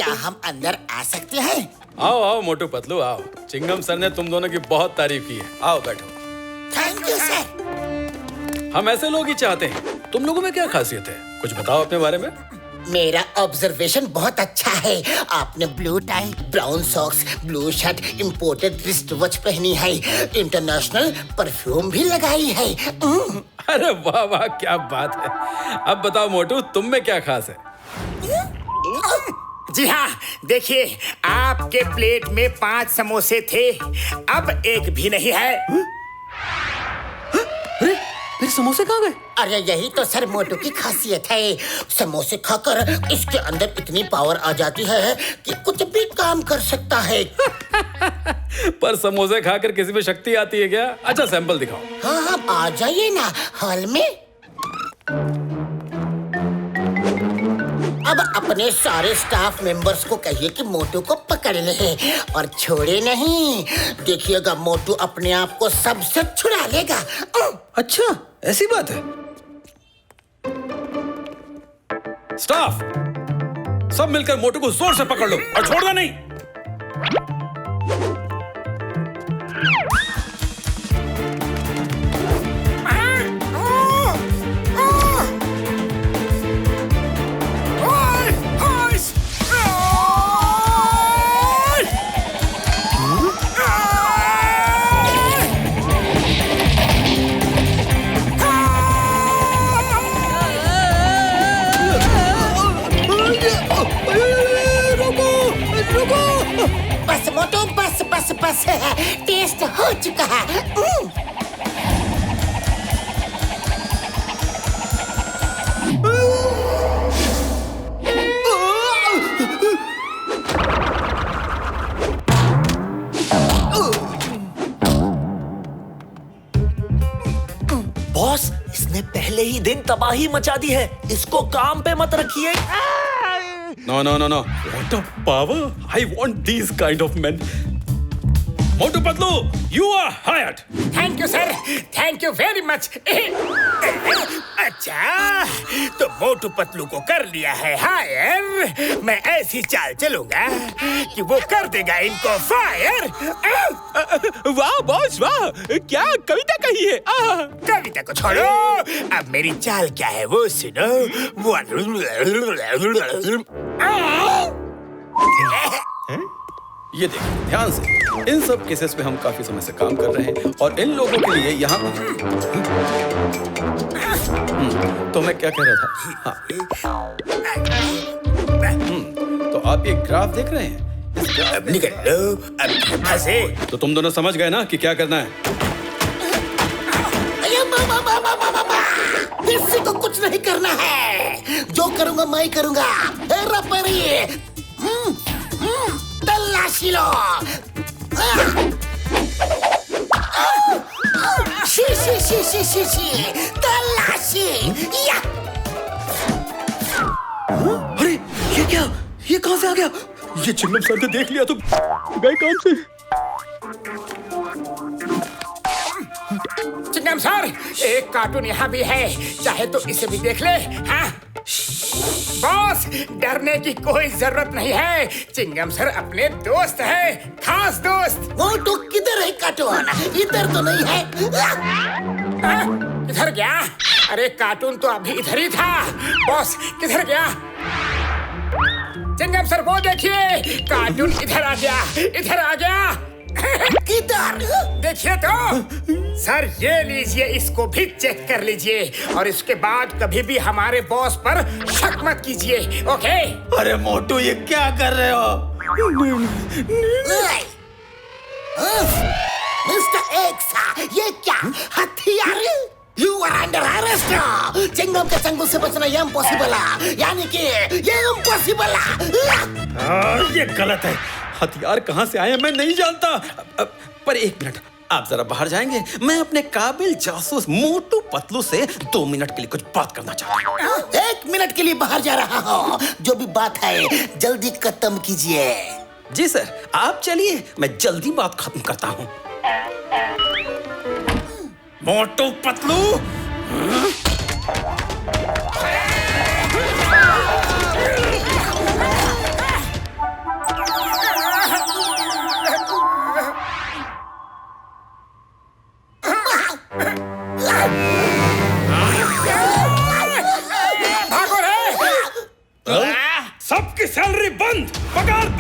क्या हम अंदर आ सकते हैं? आओ आओ मोटू पतलू आओ। चिंगम सर ने तुम दोनों की बहुत तारीफ की है। आओ बैठो। Thank you sir. हम ऐसे लोग ही चाहते हैं। तुम लोगों में क्या खासियत है, कुछ बताओ अपने बारे में। मेरा ऑब्जर्वेशन बहुत अच्छा है। आपने blue tie, brown socks, blue shirt, imported wrist watch पहनी है, इंटरनेशनल परफ्यूम भी लगाई है। अरे वाह वाह, क्या बात है। अब बताओ मोटू, तुम में क्या खास है? जी हाँ, देखिए आपके प्लेट में 5 समोसे थे, अब एक भी नहीं है। मेरे समोसे कहाँ गए? अरे यही तो सर मोटू की खासियत है। समोसे खाकर इसके अंदर इतनी पावर आ जाती है कि कुछ भी काम कर सकता है। पर समोसे खाकर किसी में शक्ति आती है क्या? अच्छा सैंपल दिखाओ। हाँ हाँ, आ जाइए ना हॉल में। अब अपने सारे स्टाफ मेंबर्स को कहिए कि मोटू को पकड़ ले और छोड़े नहीं। देखिएगा मोटू अपने आप को सबसे छुड़ा लेगा। अच्छा ऐसी बात है। स्टाफ सब मिलकर मोटू को जोर से पकड़ लो और छोड़ना नहीं। बस मोटू बस बस बस, टेस्ट हो चुका है। बॉस, इसने पहले ही दिन तबाही मचा दी है, इसको काम पे मत रखिए। No, no, no, no. What a power! I want these kind of men. Motu Patlu, you are hired. Thank you sir, thank you very much. अच्छा, तो मोटू पतलू को कर लिया है हायर। मैं ऐसी चाल चलूंगा कि वो कर देगा इनको फायर। वाह बॉस वाह, क्या कविता कही है। कविता को छोड़ो, अब मेरी चाल क्या है वो सुनो। ये देखिए ध्यान से, इन सब केसेस पे हम काफी समय से काम कर रहे हैं और इन लोगों के लिए यहाँ तो मैं क्या कह रहा था? हाँ। तो आप ये ग्राफ देख रहे हैं? इस ग्राफ अब निकल लो, अब फंसे। तो तुम दोनों समझ गए ना कि क्या करना है? किसी को कुछ नहीं करना है, जो करूंगा मैं ही करूंगा। हेरा फेरी, तलाशी लो। शी शी शी शी शी शी, तलाशी या। अरे ये क्या? ये कहाँ से आ गया? ये चिंगम सर ने देख लिया तो गए काम से। चिंगम सर, एक कार्टून यहाँ भी है, चाहे तो इसे भी देख ले। हाँ बॉस, डरने की कोई जरूरत नहीं है। चिंगम सर अपने दोस्त है, खास दोस्त। मोटू किधर है कार्टून? इधर तो नहीं है। किधर गया? अरे कार्टून तो अभी इधर ही था। बॉस किधर गया? चिंगम सर वो देखिए, कार्टून इधर आ गया, इधर आ गया। किधर? देखिए तो सर, ये लीजिए, इसको भी चेक कर लीजिए और इसके बाद कभी भी हमारे बॉस पर शक मत कीजिए, ओके? अरे मोटू ये क्या कर रहे हो? मिस्टर एक्सा, ये क्या हथियार? You are under arrest. Chingam के चंगुल से बचना ये इम्पॉसिबल है, यानी कि ये इम्पॉसिबल है। ये गलत है। हथियार कहाँ से आए मैं नहीं जानता। पर एक मिनट, आप जरा बाहर जाएंगे? मैं अपने काबिल जासूस मोटू पतलू से 2 मिनट के लिए कुछ बात करना चाहता हूँ। 1 मिनट के लिए बाहर जा रहा हूँ। जो भी बात है जल्दी खत्म कीजिए। जी सर, आप चलिए, मैं जल्दी बात खत्म करता हूँ। मोटू पतलू,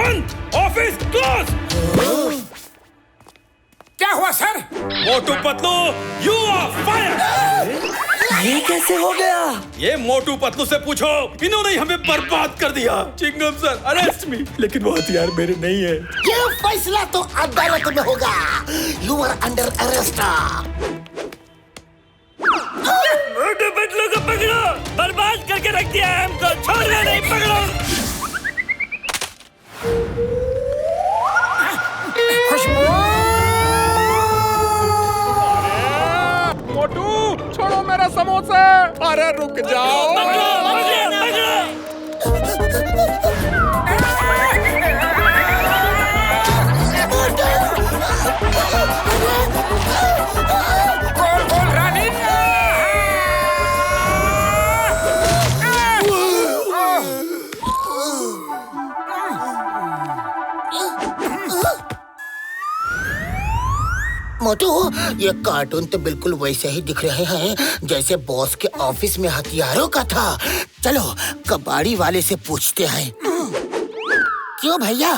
बंद, ऑफिस क्लोज। क्या हुआ sir? Motu Patlu, you are fire. ये कैसे हो गया? ये मोटू पतलू से पूछो, इन्होंने हमें बर्बाद कर दिया। चिंगम सर, अरेस्ट मी। लेकिन वो हथियार मेरे नहीं है। ये फैसला तो अदालत में होगा। You are under arrest. Motu Patlu को पकड़ो, बर्बाद करके रख दिया है हमको, छोड़ना नहीं, पकड़ो। खुशबू! मोटू, छोड़ो मेरा समोसा। अरे रुक जाओ। गोल गोल रानी। मोटू, ये कार्टून तो बिल्कुल वैसे ही दिख रहे हैं जैसे बॉस के ऑफिस में हथियारों का था। चलो कबाड़ी वाले से पूछते हैं। क्यों भैया,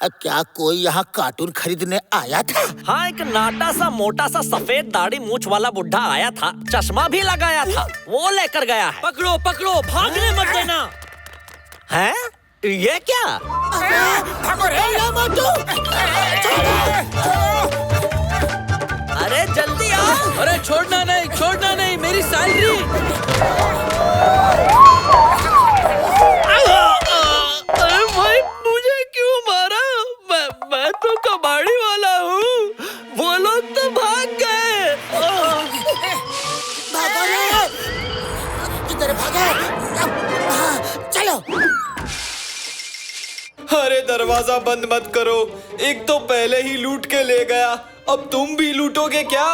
क्या कोई यहाँ कार्टून खरीदने आया था? हाँ, एक नाटा सा मोटा सा सफेद दाढ़ी मूछ वाला बुढ़ा आया था, चश्मा भी लगाया था, वो लेकर गया है। पकड़ो पकड़ो, भागने मत देना। हैं? ये क्या? भागो रे मोटू! अरे जल्दी आओ। अरे छोड़ना नहीं, मेरी सैलरी। अरे भाई, मुझे क्यों मारा? मैं तो कबाड़ी वाला हूँ, वो लोग तो भाग गए। भागो रे! किधर भागे? चलो। अरे दरवाजा बंद मत करो, एक तो पहले ही लूट के ले गया, अब तुम भी लूटोगे क्या?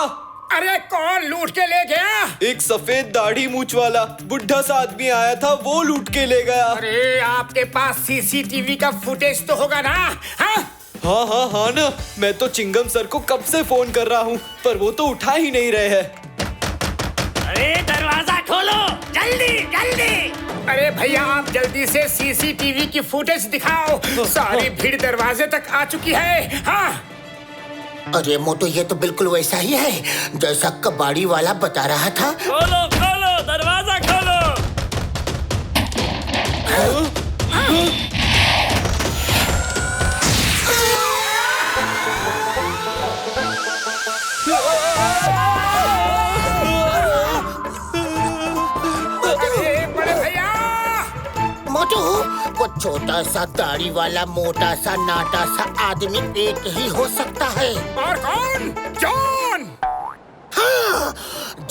अरे कौन लूट के ले गया? एक सफेद दाढ़ी मूछ वाला बुढ़ा सा आदमी आया था, वो लूट के ले गया। अरे आपके पास सीसीटीवी का फुटेज तो होगा ना? हाँ ना, मैं तो चिंगम सर को कब से फोन कर रहा हूँ, पर वो तो उठा ही नहीं रहे हैं। अरे दरवाजा खोलो, जल्दी जल्दी। अरे भैया, आप जल्दी से सीसीटीवी की फुटेज दिखाओ। सारी भीड़ दरवाजे तक आ चुकी है। हाँ। अरे मोटू, ये तो बिल्कुल वैसा ही है जैसा कबाड़ी वाला बता रहा था। खोलो खोलो, दरवाजा खोलो। बड़े भैया! मोटू, वो छोटा सा दाढ़ी वाला मोटा सा नाटा सा आदमी एक ही हो सकता है। और कौन? जॉन! हाँ,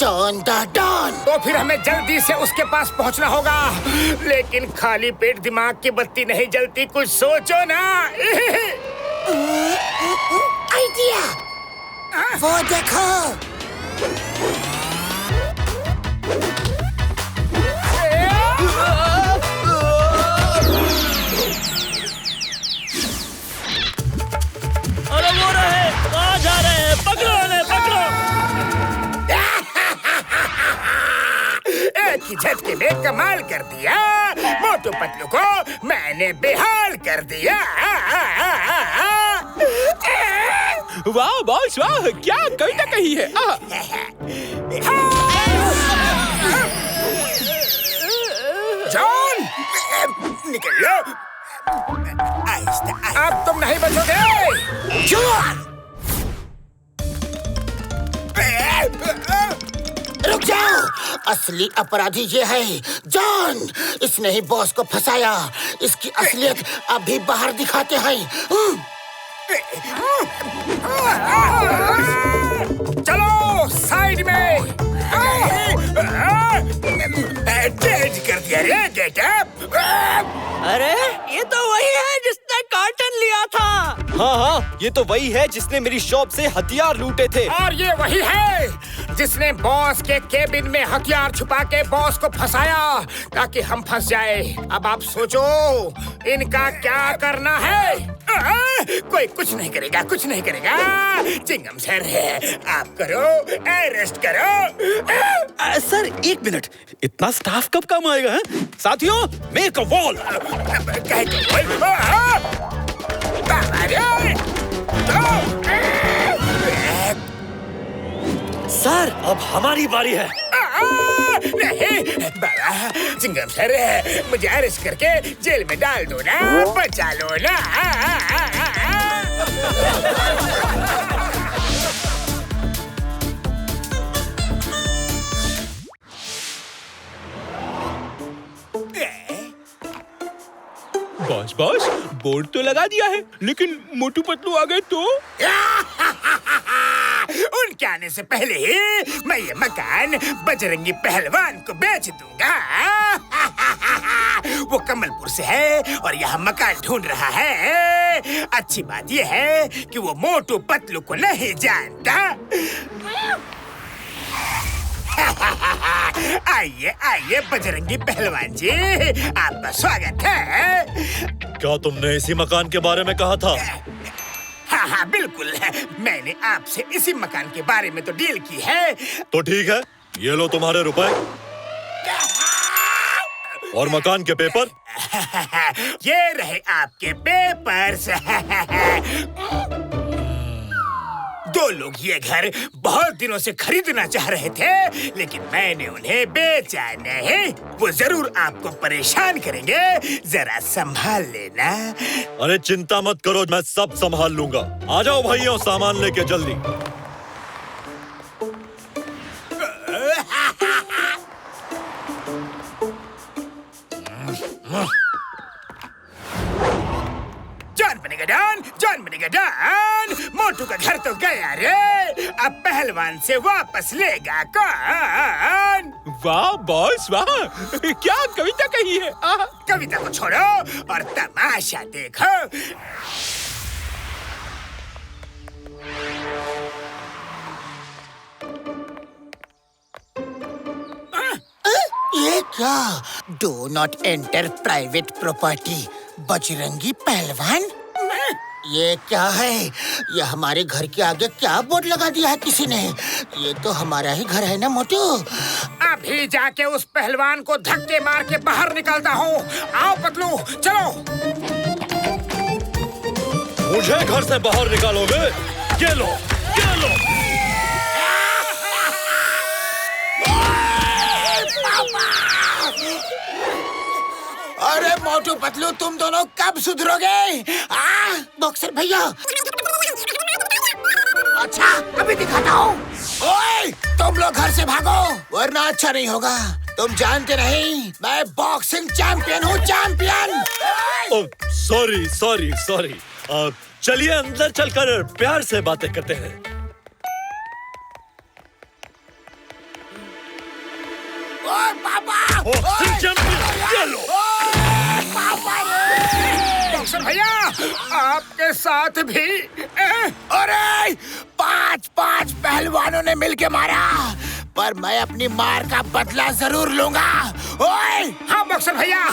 जॉन द डॉन। तो फिर हमें जल्दी से उसके पास पहुंचना होगा, लेकिन खाली पेट दिमाग की बत्ती नहीं जलती, कुछ सोचो ना। आइडिया! वो देखो। अरे वो रहे, कहाँ जा रहे हैं? पकड़ो उन्हें, पकड़ो। एक ही झटके में कमाल कर दिया। मोटू पतलू को मैंने बेहाल कर दिया। वाह बॉस वाह, क्या कविता कही है। जॉन, निकल लो। अब तुम नहीं बचोगे। जॉन! रुक जाओ, असली अपराधी ये है जॉन। इसने ही बॉस को फंसाया। इसकी असलियत अभी बाहर दिखाते हैं। चलो साइड में। चेंज कर दिया रे गेटअप। अरे ये तो वही है जिसने कार्टन लिया था। हाँ, ये तो वही है जिसने मेरी शॉप से हथियार लूटे थे। और ये वही है जिसने बॉस के केबिन में हथियार छुपा के बॉस को फंसाया ताकि हम फंस जाए। अब आप सोचो इनका क्या करना है। कोई कुछ नहीं करेगा, कुछ नहीं करेगा। चिंगम सर है, आप करो, अरेस्ट करो। सर एक मिनट, इतना स्टाफ कब काम आएगा? साथियों, मेक अ वॉल। कह दो। अरे सर अब हमारी बारी है। नहीं बाबा, चिंगम सर मुझे अरेस्ट करके जेल में डाल दो ना, बचा लो ना। बॉस बॉस, बोर्ड तो लगा दिया है, लेकिन मोटू पतलू आ गए तो? उनके आने से पहले ही मैं ये मकान बजरंगी पहलवान को बेच दूंगा। वो कमलपुर से है और यहाँ मकान ढूंढ रहा है। अच्छी बात ये है कि वो मोटू पतलू को नहीं जानता। आइए आइए बजरंगी पहलवान जी, आपका स्वागत है। क्या तुमने इसी मकान के बारे में कहा था? हाँ हाँ बिल्कुल, मैंने आपसे इसी मकान के बारे में तो डील की है। तो ठीक है, ये लो तुम्हारे रुपए और मकान के पेपर। ये रहे आपके पेपर्स। दो लोग ये घर बहुत दिनों से खरीदना चाह रहे थे, लेकिन मैंने उन्हें बेचा नहीं। वो जरूर आपको परेशान करेंगे, जरा संभाल लेना। अरे चिंता मत करो, मैं सब संभाल लूंगा। आ जाओ भाइयों, सामान लेके जल्दी। जॉन बनेगा डॉन। मोटू का घर तो गया रे, अब पहलवान से वापस लेगा कौन? वाह बॉस वाह, क्या कविता कही है। कविता को छोड़ो और तमाशा देखो। ये क्या? Do not enter private property. Bajrangi पहलवान? ये क्या है? ये हमारे घर के आगे क्या बोर्ड लगा दिया है किसी ने? ये तो हमारा ही घर है ना मोटू। अभी जाके उस पहलवान को धक्के मार के बाहर निकलता हूँ। आओ पतलू, चलो। मुझे घर से बाहर निकालोगे? ये लो, ये लो। अरे मोटू पतलू, तुम दोनों कब सुधरोगे? बॉक्सर भैया। अच्छा अभी दिखाता हूँ। ओए, तुम लोग घर से भागो वरना अच्छा नहीं होगा। तुम जानते नहीं, मैं बॉक्सिंग चैंपियन हूँ, चैंपियन। Sorry sorry sorry. चलिए अंदर चलकर प्यार से बातें करते हैं। ओए पापा! बॉक्सिंग चैंपियन, ये लो। बॉक्सर भैया, आपके साथ भी। अरे 5 पहलवानों ने मिलके मारा, पर मैं अपनी मार का बदला जरूर लूंगा। ओए! हाँ बॉक्सर भैया,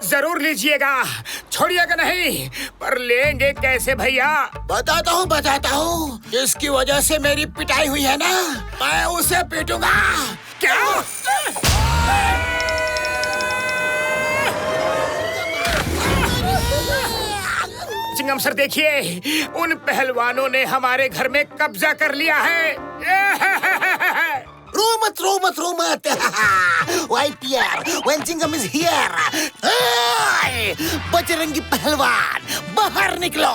जरूर लीजिएगा, छोड़िएगा नहीं। पर लेंगे कैसे भैया? बताता हूँ। जिसकी वजह से मेरी पिटाई हुई है ना, मैं उसे पीटूंगा। क्या? चिंगम सर देखिए, उन पहलवानों ने हमारे घर में कब्जा कर लिया है। रो मत। YPR, when Chingam is here. Bajrangi पहलवान, बाहर निकलो।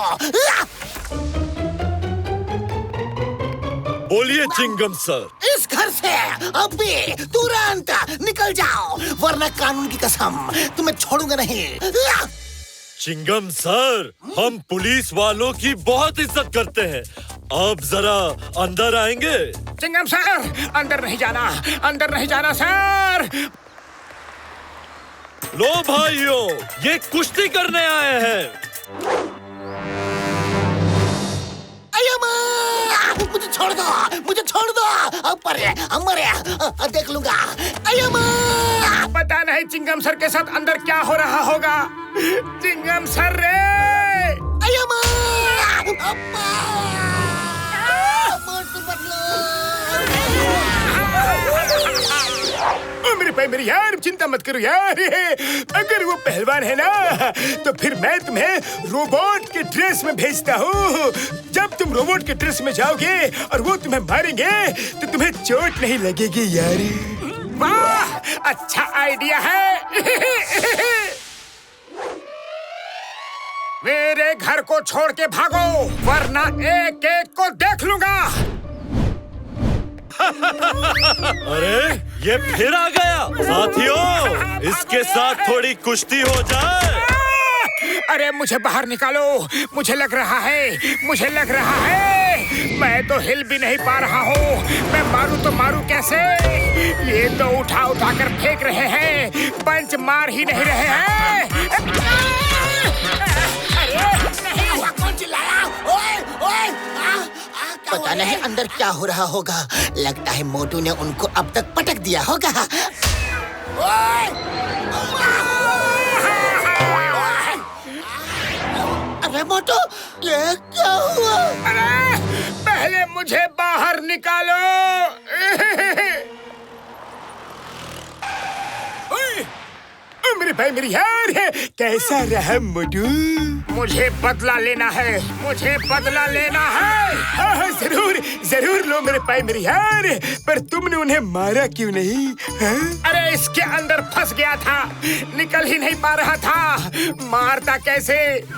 बोलिए चिंगम सर। इस घर से अभी तुरंत निकल जाओ, वरना कानून की कसम तुम्हें छोड़ूंगा नहीं। चिंगम सर, हम पुलिस वालों की बहुत इज्जत करते हैं। आप जरा अंदर आएंगे? चिंगम सर, अंदर नहीं जाना सर। लो भाइयों, ये कुश्ती करने आए हैं। मुझे छोड़ दो। अब देख लूंगा। पता नहीं चिंगम सर के साथ अंदर क्या हो रहा होगा। चिंगम सर रे! भाई मेरी यार, चिंता मत करो यार। अगर वो पहलवान है ना, तो फिर मैं तुम्हें रोबोट के ड्रेस में भेजता हूँ। जब तुम रोबोट के ड्रेस में जाओगे और वो तुम्हें मारेंगे तो तुम्हें चोट नहीं लगेगी यार। वाह, अच्छा आइडिया है। मेरे घर को छोड़ के भागो, वरना एक एक को देख लूंगा। अरे ये फिर आ गया। साथियों, इसके साथ थोड़ी कुश्ती हो जाए। अरे मुझे बाहर निकालो, मुझे लग रहा है मैं तो हिल भी नहीं पा रहा हूँ। मैं मारूं तो मारूं कैसे? ये तो उठा उठा कर फेंक रहे हैं, पंच मार ही नहीं रहे हैं। कौन चिल्लाया? ओए, ओए, पता नहीं अंदर क्या हो रहा होगा। लगता है मोटू ने उनको अब तक पटक दिया होगा। अरे मोटू, ये क्या हुआ? अरे पहले मुझे बाहर निकालो। मेरे भाई मेरी यार, कैसा रहा मोटू? मुझे बदला लेना है, मुझे बदला लेना है। हाँ, जरूर जरूर लो मेरे भाई मेरी यार। पर तुमने उन्हें मारा क्यों नहीं? अरे इसके अंदर फंस गया था, निकल ही नहीं पा रहा था। मारता कैसे?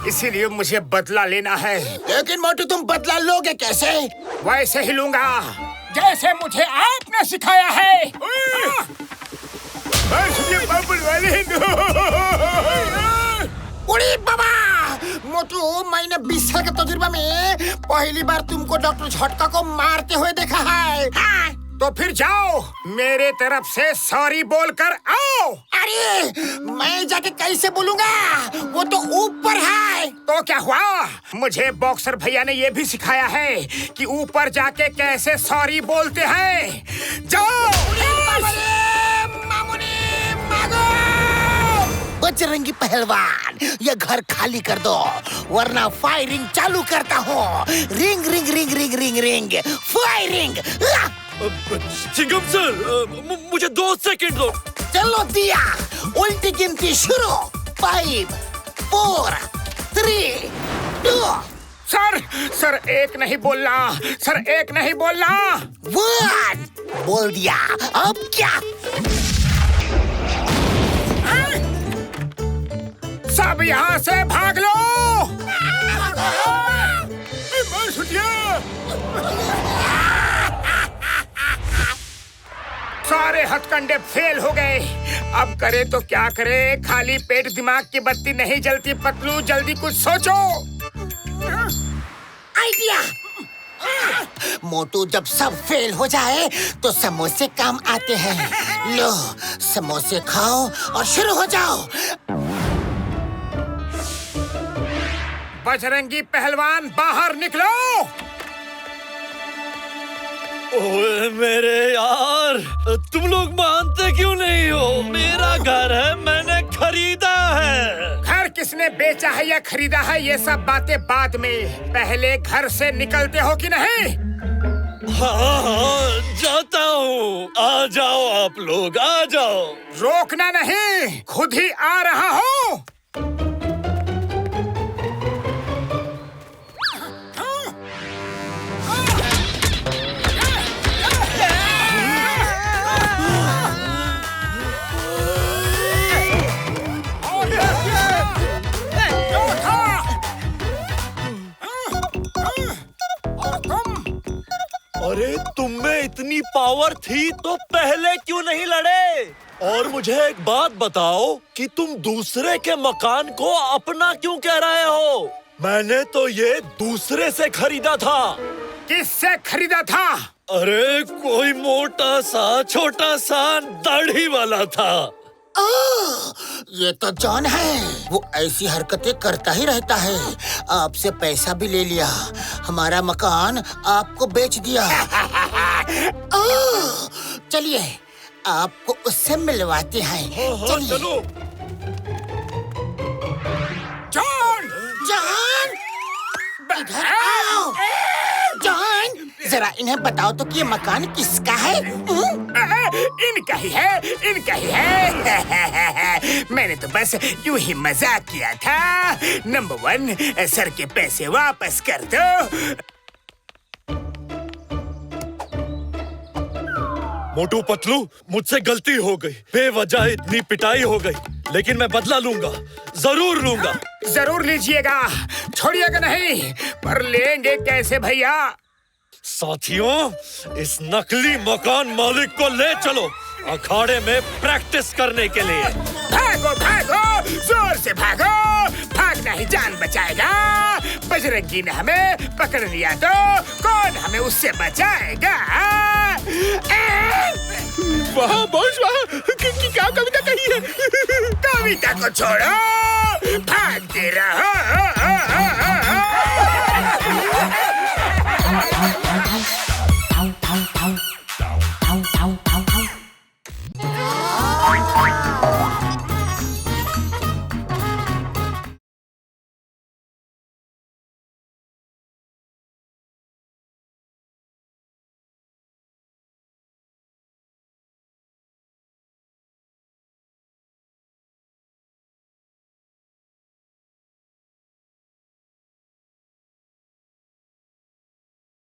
इसीलिए मुझे बदला लेना है। लेकिन मोटू, तुम बदला लोगे कैसे? वैसे ही लूंगा जैसे मुझे आपने सिखाया है। उड़ी बाबा! मोटू, मैंने 20 साल के तजुर्बा में पहली बार तुमको डॉक्टर झटका को मारते हुए देखा है। हाँ? तो फिर जाओ, मेरे तरफ से सॉरी बोलकर आओ। अरे मैं जाके कैसे बोलूंगा? वो तो ऊपर है। तो क्या हुआ? मुझे बॉक्सर भैया ने ये भी सिखाया है कि ऊपर जाके कैसे सॉरी बोलते हैं। जाओ। बजरंगी पहलवान, ये घर खाली कर दो, वरना फायरिंग चालू करता हूँ। Ring ring ring ring ring ring firing. Chingum sir, मुझे 2 सेकंड दो। चलो दिया, उल्टी गिनती शुरू। 5, 4, 3, 2। सर एक नहीं बोलना, सर एक नहीं बोलना। 1 बोल दिया, अब क्या? सब यहाँ से भाग लो। सारे हथकंडे फेल हो गए। अब करे तो क्या करे? खाली पेट दिमाग की बत्ती नहीं जलती। पतलू, जल्दी कुछ सोचो। आइडिया! मोटू, जब सब फेल हो जाए तो समोसे काम आते हैं। लो, समोसे खाओ और शुरू हो जाओ। बजरंगी पहलवान, बाहर निकलो। ओए मेरे यार, तुम लोग मानते क्यों नहीं हो? मेरा घर है, मैंने खरीदा है। घर किसने बेचा है या खरीदा है, ये सब बातें बाद में। पहले घर से निकलते हो कि नहीं? हाँ, जाता हूँ। आ जाओ आप लोग, आ जाओ। रोकना नहीं, खुद ही आ रहा हूँ। अरे तुम में इतनी पावर थी तो पहले क्यों नहीं लड़े? और मुझे एक बात बताओ कि तुम दूसरे के मकान को अपना क्यों कह रहे हो? मैंने तो ये दूसरे से खरीदा था। किससे खरीदा था? अरे कोई मोटा सा छोटा सा दाढ़ी वाला था। ये तो जॉन है। वो ऐसी हरकतें करता ही रहता है। आपसे पैसा भी ले लिया, हमारा मकान आपको बेच दिया। चलिए, आपको उससे मिलवाते हैं। चलिए। चलो। जॉन! जॉन, इधर आओ। जॉन, जरा इन्हें बताओ तो कि ये मकान किसका है? इनका ही है, इनका ही है। मैंने तो बस यूं ही मजाक किया था। नंबर 1, सर के पैसे वापस कर दो। मोटू पतलू, मुझसे गलती हो गई, बेवजह इतनी पिटाई हो गई, लेकिन मैं बदला लूंगा, जरूर लूंगा। जरूर लीजिएगा, छोड़िएगा नहीं। पर लेंगे कैसे भैया? साथियों, इस नकली मकान मालिक को ले चलो अखाड़े में प्रैक्टिस करने के लिए। भागो भागो, जोर से भागो, भागना ही जान बचाएगा। बजरंगी ने हमें पकड़ लिया तो कौन हमें उससे बचाएगा? वाह बॉस वाह, क्या कविता कही है? कविता को छोड़ो, भागते रहो।